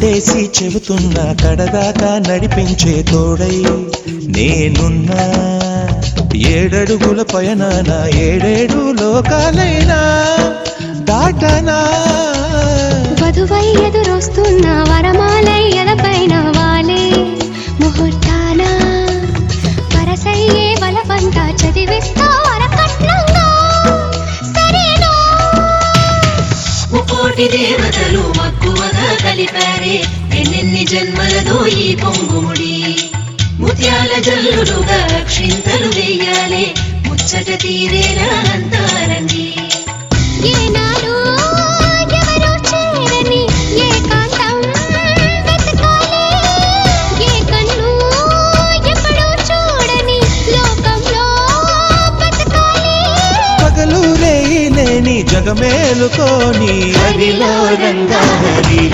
ఒట్టేసి చెబుతున్నా కడదాకా నడిపించే తోడై నేనున్నా. 7 అడుగుల పయనాన 7 లోకాలైనా దాటనా. వధువై ఎదురొస్తున్న వరమాలై ఎదపైన వాలే ముహూర్తాన వరసయ్యే బలవంతా చదివిస్తా వరకట్నంగా సరేనా. ముకోటి దేవతలు మక్కువగా కలిపారే ఎన్నెన్ని జన్మలదో ఈ పొంగుముడి. ముత్యాల జల్లులుగా క్షింతలు వెయ్యాలే ముచ్చట తీరేలా అంతారండి. ఏనాడు ఎవరో చేరని ఏకాంతం వెతకాలే. ఏ కన్ను ఎప్పుడూ చూడని లోకంలో బతకాలే. పగలు రేయి లేని జగమేలుకోని హరిలో రంగాహరి.